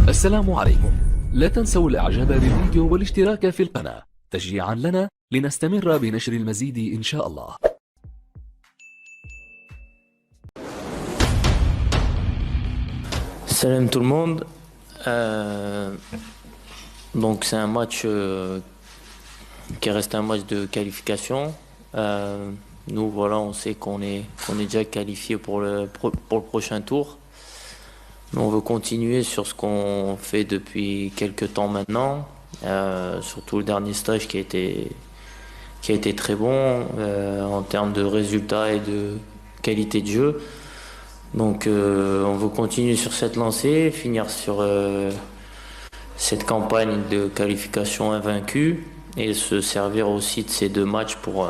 السلام عليكم. لا تنسوا الاعجاب بالفيديو والاشتراك في القناة تشجيعا لنا لنستمر بنشر المزيد إن شاء الله. Salam tout le monde. Donc c'est un match qui reste un match de qualification. Nous voilà, on sait qu'on est déjà qualifié pour le prochain tour. Mais on veut continuer sur ce qu'on fait depuis quelques temps maintenant. Surtout le dernier stage qui a été très bon en termes de résultats et de qualité de jeu. Donc on veut continuer sur cette lancée, finir sur cette campagne de qualification invaincue et se servir aussi de ces deux matchs pour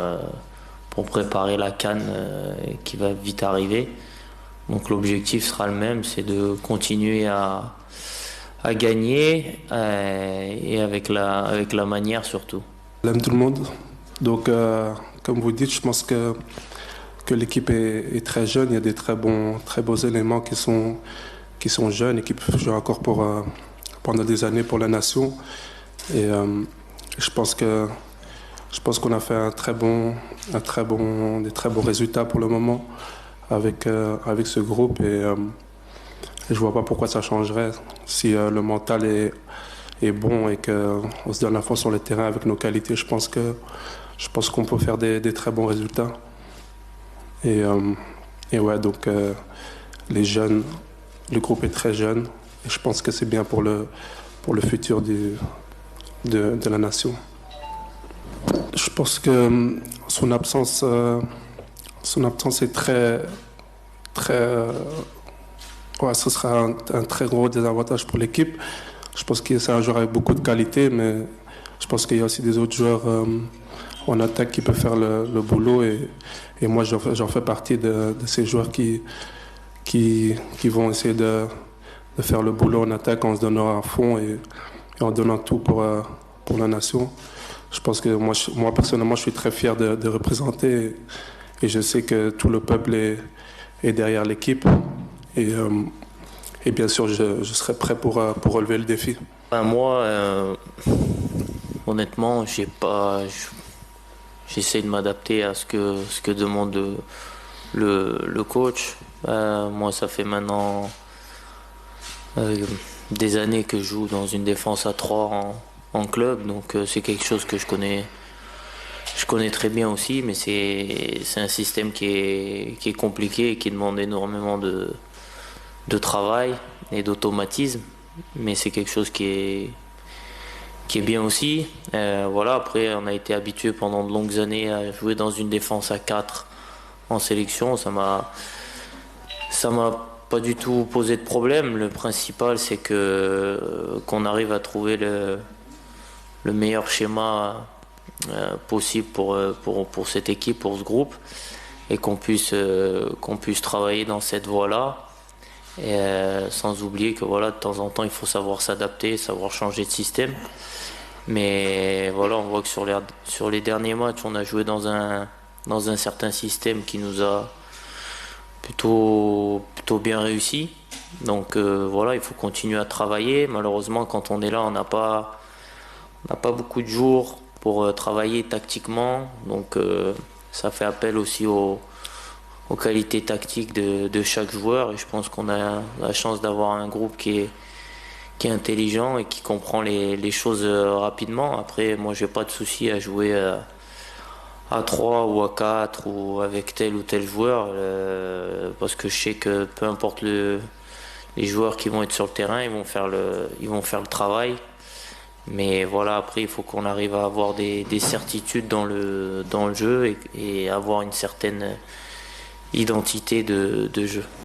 préparer la CAN qui va vite arriver. Donc l'objectif sera le même, c'est de continuer à gagner et avec la manière surtout. Salam tout le monde. Donc comme vous dites, je pense que l'équipe est très jeune. Il y a des très beaux éléments qui sont jeunes et qui peuvent jouer encore pendant des années pour la nation. Et je pense qu'on a fait des très bons résultats pour le moment avec ce groupe. Et je vois pas pourquoi ça changerait si le mental est bon et qu'on se donne à fond sur le terrain avec nos qualités. Je pense qu'on peut faire des très bons résultats. Et ouais, donc les jeunes, le groupe est très jeune et je pense que c'est bien pour le futur de la nation. Je pense que son absence est ouais, ce sera un très gros désavantage pour l'équipe. Je pense que c'est un joueur avec beaucoup de qualité, mais je pense qu'il y a aussi des autres joueurs en attaque qui peuvent faire le boulot et moi j'en fais partie de ces joueurs qui vont essayer de faire le boulot en attaque en se donnant à fond et en donnant tout pour la nation. Je pense que moi personnellement je suis très fier de représenter et je sais que tout le peuple est derrière l'équipe et bien sûr je serai prêt pour relever le défi. Moi honnêtement j'essaie de m'adapter à ce que demande le coach. Moi, ça fait maintenant des années que je joue dans une défense à 3 en club, donc c'est quelque chose que je connais très bien aussi, mais c'est un système qui est compliqué et qui demande énormément de travail et d'automatisme, mais c'est quelque chose qui est bien aussi. Voilà, après, on a été habitué pendant de longues années à jouer dans une défense à 4 en sélection. Ça m'a pas du tout posé de problème. Le principal, c'est qu'on arrive à trouver le meilleur schéma possible pour cette équipe, pour ce groupe, et qu'on puisse travailler dans cette voie-là. Et sans oublier que voilà, de temps en temps, il faut savoir s'adapter, savoir changer de système. Mais voilà, on voit que sur les derniers matchs, on a joué dans un certain système qui nous a plutôt bien réussi. Donc voilà, il faut continuer à travailler. Malheureusement, quand on est là, on n'a pas beaucoup de jours pour travailler tactiquement. Donc ça fait appel aussi aux qualités tactiques de chaque joueur. Et je pense qu'on a la chance d'avoir un groupe qui est intelligent et qui comprend les choses rapidement. Après, moi, j'ai pas de souci à jouer à 3 ou à 4 ou avec tel ou tel joueur parce que je sais que peu importe les joueurs qui vont être sur le terrain, ils vont faire le travail. Mais voilà, après, il faut qu'on arrive à avoir des certitudes dans le jeu et avoir une certaine identité de jeu.